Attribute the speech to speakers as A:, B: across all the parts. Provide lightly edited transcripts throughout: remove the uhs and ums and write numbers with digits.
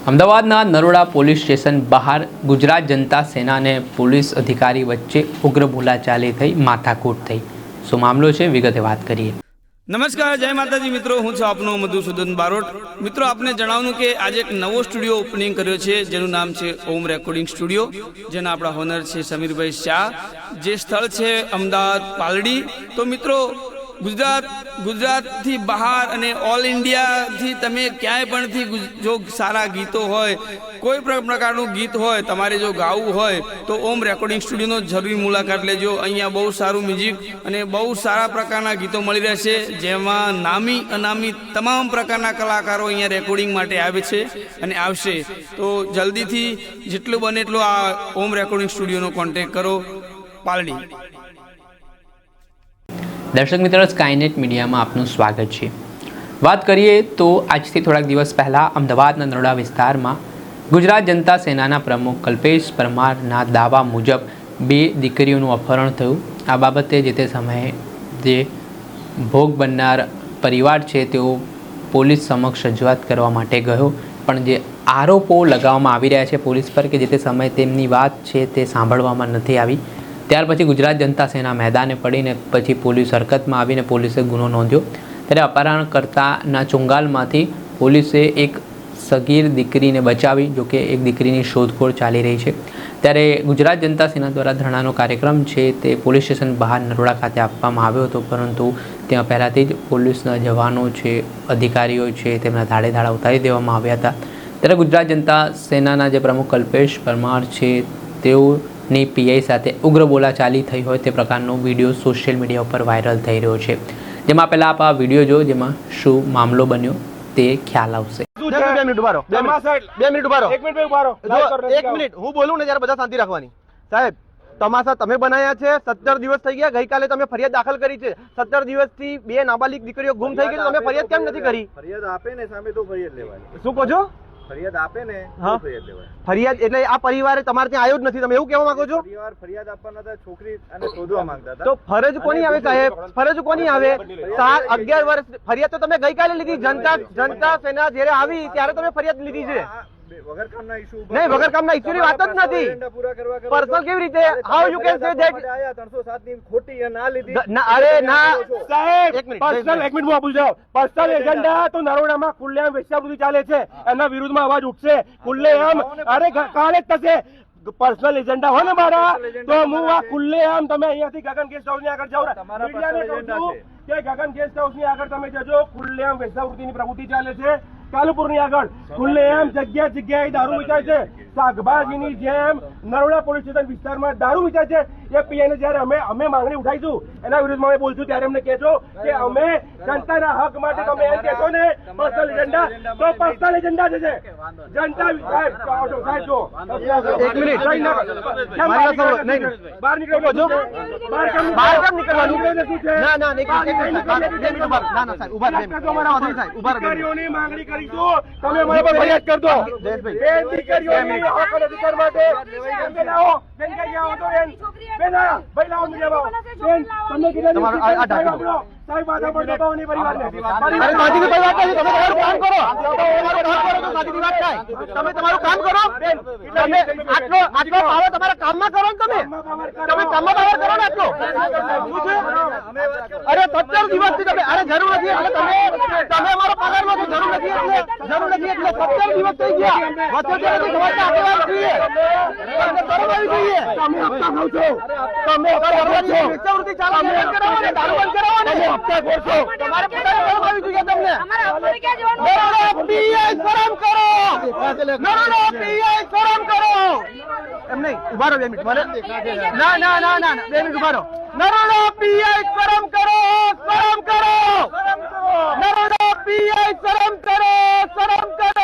A: અમદાવાદના Naroda police station બહાર ગુજરાત જનતા સેના અને પોલીસ અધિકારી વચ્ચે ઉગ્ર બોલાચાલી થઈ, માથાકૂટ થઈ। શું મામલો છે, વિગતે વાત કરીએ।
B: નમસ્કાર, જય માતાજી મિત્રો, હું છું આપનો મધુસૂદન બારોટ। મિત્રો, આપને જણાવવાનું કે આજે એક નવો સ્ટુડિયો ઓપનિંગ કર્યો છે, જેનું નામ છે ઓમ રેકોર્ડિંગ સ્ટુડિયો, જેના આપણા હોનર છે સમીરભાઈ શાહ। જે સ્થળ છે અમદાવાદ પાલડી। તો મિત્રો, ગુજરાતથી બહાર અને ઓલ ઇન્ડિયાથી તમે ક્યાંય પણથી જો સારા ગીતો હોય, કોઈ પણ પ્રકારનું ગીત હોય, તમારે જો ગાવું હોય તો ઓમ રેકોર્ડિંગ સ્ટુડિયોનો જરૂરી મુલાકાત લેજો। અહીંયા બહુ સારું મ્યુઝિક અને બહુ સારા પ્રકારના ગીતો મળી રહેશે, જેમાં નામી અનામી તમામ પ્રકારના કલાકારો અહીંયા રેકોર્ડિંગ માટે આવે છે અને આવશે। તો જલ્દીથી જેટલું બને એટલું આ ઓમ રેકોર્ડિંગ સ્ટુડિયોનો કોન્ટેક્ટ કરો, પાલડી।
A: દર્શક મિત્રો, સ્કાયનેટ મીડિયામાં આપનું સ્વાગત છે। વાત કરીએ તો આજથી થોડાક દિવસ પહેલાં અમદાવાદના નરોડા વિસ્તારમાં ગુજરાત જનતા સેનાના પ્રમુખ કલ્પેશ પરમારના દાવા મુજબ 2 દીકરીઓનું અપહરણ થયું। આ બાબતે જે તે સમયે જે ભોગ બનનાર પરિવાર છે તેઓ પોલીસ સમક્ષ રજૂઆત કરવા માટે ગયો, પણ જે આરોપો લગાવવામાં આવી રહ્યા છે પોલીસ પર કે જે તે સમયે તેમની વાત છે તે સાંભળવામાં નથી આવી। ત્યાર પછી ગુજરાત જનતા સેના મેદાને પડીને પછી પોલીસ હરકતમાં આવીને પોલીસે ગુનો નોંધ્યો। ત્યારે અપહરણકર્તાના ચુંગાલમાંથી પોલીસે એક સગીર દીકરીને બચાવી, જોકે એક દીકરીની શોધખોળ ચાલી રહી છે। ત્યારે ગુજરાત જનતા સેના દ્વારા ધરણાનો કાર્યક્રમ છે તે પોલીસ સ્ટેશન બહાર નરોડા ખાતે આપવામાં આવ્યો હતો, પરંતુ ત્યાં પહેલાંથી જ પોલીસના જવાનો છે, અધિકારીઓ છે, તેમના ધાડે ધાડા ઉતારી દેવામાં આવ્યા હતા। ત્યારે ગુજરાત જનતા સેનાના જે પ્રમુખ કલ્પેશ પરમાર છે તેઓની પીઆઈ સાથે ઉગ્ર બોલાચાલી થઈ હોય તે પ્રકારનો વિડીયો સોશિયલ મીડિયા ઉપર વાયરલ થઈ રહ્યો છે, જેમાં પહેલાં આપ આ વિડીયો જો, જેમાં શું મામલો બન્યો તે ખ્યાલ આવશે।
C: 2 મિનિટ ઉભા રહો, 2 મિનિટ ઉભા રહો, 1 મિનિટ ઉભા રહો, 1 મિનિટ હું બોલું ને ત્યારે બધા શાંતિ રાખવાની। સાહેબ, તમાશા તમે બનાવ્યા છે, 17 દિવસ થઈ ગયા, ગઈકાલે તમે ફરિયાદ દાખલ કરી છે। 17 દિવસથી 2 નાબાલિગ દીકરીઓ ગુમ થઈ ગઈ, તમે ફરિયાદ કેમ નથી કરી?
D: ફરિયાદ આપે ને સામે તો ફરિયાદ લેવાની।
C: શું કહો છો?
D: ફરિયાદ આપે ને ફરિયાદ લેવાની।
C: ફરિયાદ એટલે આ પરિવારે તમારે ત્યાં આવ્યો જ નથી, તમે એવું કહેવા માંગો છો?
D: પરિવાર ફરિયાદ આપવાના હતા, છોકરી અને શોધવા માંગતા હતા।
C: તો ફરજ કોની આવે સાહેબ? ફરજ કોની આવે? 11 વર્ષ ફરિયાદ તો તમે ગઈકાલે લીધી, જનતા સેના જ્યારે આવી ત્યારે તમે ફરિયાદ લીધી છે।
D: વગર કામના ઇશ્યુ
C: નહીં, વગર કામના ઇશ્યુની વાત જ નથી।
D: પૂરા કરવા
C: પર્સનલ કેવી રીતે? How you can say that?
D: 307 ની ખોટી ના લીધી
C: ના, અરે ના
E: સાહેબ,
C: એક મિનિટ,
E: પર્સનલ એક મિનિટ હું આપું છું। પર્સનલ એજન્ડા તો નરોડામાં ખુલ્લેઆમ વેશ્યાવૃત્તિ ચાલે છે, એના વિરુદ્ધમાં અવાજ ઉઠશે ખુલ્લેઆમ। અરે કાલે જ થશે। પર્સનલ એજન્ડા હોય ને મારા, તો હું આ ખુલ્લેઆમ તમે અહીંયાથી ગગન ગેસ્ટ હાઉસ ની આગળ જાઓ, મીડિયાને કહું છું કે ગગન ગેસ્ટ હાઉસ ની આગળ તમે જજો, ખુલ્લેઆમ વેશ્યાવૃત્તિની પ્રવૃત્તિ ચાલે છે। કાલુપુરની આગળ ખુલ્લેઆમ જગ્યાએ દારૂ વેચાય છે। શાકભાજીની જેમ નરોડા પોલીસ સ્ટેશન વિસ્તારમાં દારૂ વેચાય છે। એ પીઆઈને જ્યારે અમે માંગણી ઉઠાઈશું, એના વિરુદ્ધમાં અમે બોલશું, ત્યારે અમને કહેજો કે અમે જનતાના હક માટે તમે એમ કહેશો ને પર્સનલ એજન્ડા, તો પર્સનલ એજન્ડા છે જનતા સાહેબ જો
C: 1 મિનિટ
E: બહાર નીકળો છો,
C: બહાર કેમ નીકળવાનું? ના ના નહીં, ના ના સાહેબ ઉભા રહો, સાહેબ ઉભા રહો।
E: દીકરીઓની માંગણી કરીશું, તમે અમારા પર ફરિયાદ કરજો। એ દીકરીઓની હક અને અધિકાર માટે બેન લાવો, બેન કઈ આવો તો બેન આવો, ભાઈ લાવો મીડિયામાં, બેન તમે કીધું
C: તમારો આ ઢાંકી
E: સાહેબ આધા પડતો તો નહીં પરિવારને।
C: અરે ગાંધીની કોઈ વાત નથી, તમે તમારું કામ કરો, તો ગાંધીની વાત થાય, તમે તમારું કામ કરો, તમે આટલો પાવર તમારા કામમાં કરો ને, તમે કામમાં પાવર કરો ને આટલો। અરે 17 દિવસથી તમે, અરે જરૂર નથી, અરે તમે અમારો પગારમાં તો જરૂર નથી, એટલે 17 દિવસ થઈ ગયા, વચ્ચે તમારે આગળ જોઈએ, શરમ આવી જોઈએ।
E: તમે હપ્તા ખાવ છો,
C: તમે વેચાવૃત્તિ ચાલુ કરાવો ને, દારૂ બંધ કરાવો ને,
E: હપ્તા ખોરશો,
C: તમારે પોતાને શરમ આવી જોઈએ તમને। નરોડા પીઆઈ શરમ કરો, નરોડા પીઆઈ શરમ કરો। એમ નહીં, ઉભા રહો 2 મિનિટ, મને ના ના ના ના 2 મિનિટ ઉભા રહો। નરોડા પીઆઈ શરમ કરો, શરમ કરો, નરોડા પીઆઈ શરમ કરો, શરમ કરો।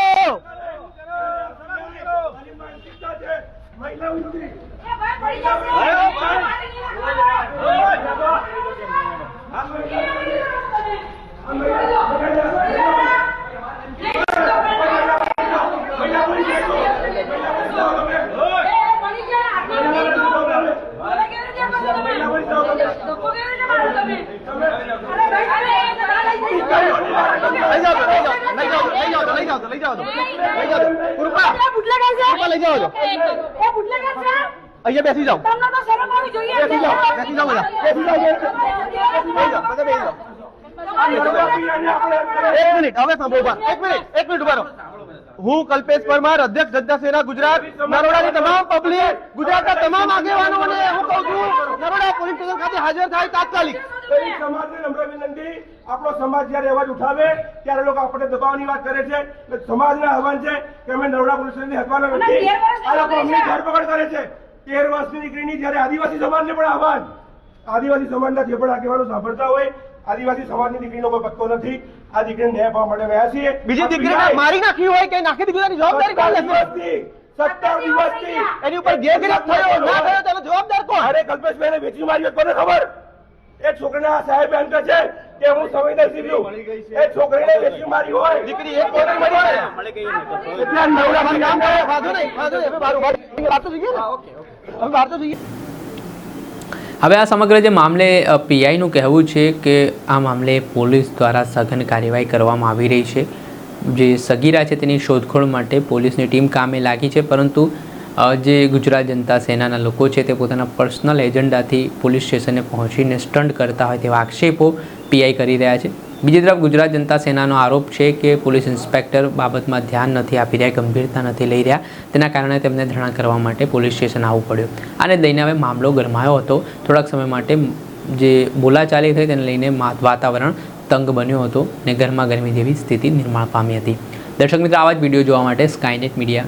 C: લઈ જાઓ, લઈ જાઓ છો
F: એ બુટલેગર છે
C: અહીંયા બેસી જાઓ
F: તમને તો શરમ આવી જોઈએ
C: બેસી જાઓ બધા બેસી જાઓ એક મિનિટ હવે સાંભળો ઉભા એક મિનિટ ઉભા રહો હું કલ્પેશ પરમાર અધ્યક્ષ જનતા સેના ગુજરાત નરોડાની તમામ પબ્લિક ગુજરાતના તમામ આગેવાનોને હું કહું છું નરોડા પોલીસ સ્ટેશન ખાતે હાજર થાય તાત્કાલિક
E: સમાજની નમ્ર વિનંતી, આપણો સમાજ જયારે અવાજ ઉઠાવે ત્યારે લોકો આપણે દબાવવાની વાત કરે છે. સમાજના આહવાન છે કે અમે નરોડા પોલીસ સ્ટેશનની હટવાના નથી. આ લોકો અમને ધરપકડ કરે છે. 13 વર્ષની દીકરીની જયારે આદિવાસી સમાજને પણ આહવાન, આદિવાસી સમાજના જે પણ આગેવાનો સાંભળતા હોય, આદિવાસી સમાજની દીકરીનો કોઈ પત્તો નથી. આ દીકરીને ન્યાય પામવા માટે આવ્યા છીએ.
C: બીજી દીકરીને મારી નાખી હોય કે નાખી દીકરીની જવાબદારી કોણ લેશે?
E: 17 દિવસથી
C: એની ઉપર ગેરગિરફ થયો ના થયો તેનો જવાબદાર કોણ?
E: અરે કલ્પેશભાઈને વેચી મારી કોને ખબર? એ છોકરીના સાહેબ એમ કહે છે કે હું સંવેદનશીલ છું. એ છોકરીને વેચી મારી હોય
C: દીકરી એક કોને મળી
E: એટલે આ નવરાત્રી નામ કરે.
C: વાંધો નહીં હવે બહાર તો જઈએ ને હવે બહાર તો જઈએ.
A: હવે આ સમગ્ર જે મામલે પીઆઈનું કહેવું છે કે આ મામલે પોલીસ દ્વારા સઘન કાર્યવાહી કરવામાં આવી રહી છે. જે સગીરા છે તેની શોધખોળ માટે પોલીસની ટીમ કામે લાગી છે, પરંતુ જે ગુજરાત જનતા સેનાના લોકો છે તે પોતાના પર્સનલ એજન્ડાથી પોલીસ સ્ટેશને પહોંચીને સ્ટન્ટ કરતા હોય તેવા આક્ષેપો પીઆઈ કરી રહ્યા છે. બીજી તરફ ગુજરાત જનતા સેનાનો આરોપ છે કે પોલીસ ઇન્સ્પેક્ટર બાબતમાં ધ્યાન નથી આપી રહ્યા, ગંભીરતા નથી લઈ રહ્યા, તેના કારણે તેમને ધરણા કરવા માટે પોલીસ સ્ટેશન આવવું પડ્યું. આને લઈને હવે મામલો ગરમાયો હતો. થોડાક સમય માટે જે બોલાચાલી થઈ તેને લઈને વાતાવરણ તંગ બન્યો હતો અને ગરમાગરમી જેવી સ્થિતિ નિર્માણ પામી હતી. દર્શક મિત્રો, આવા જ વિડીયો જોવા માટે સ્કાયનેટ મીડિયા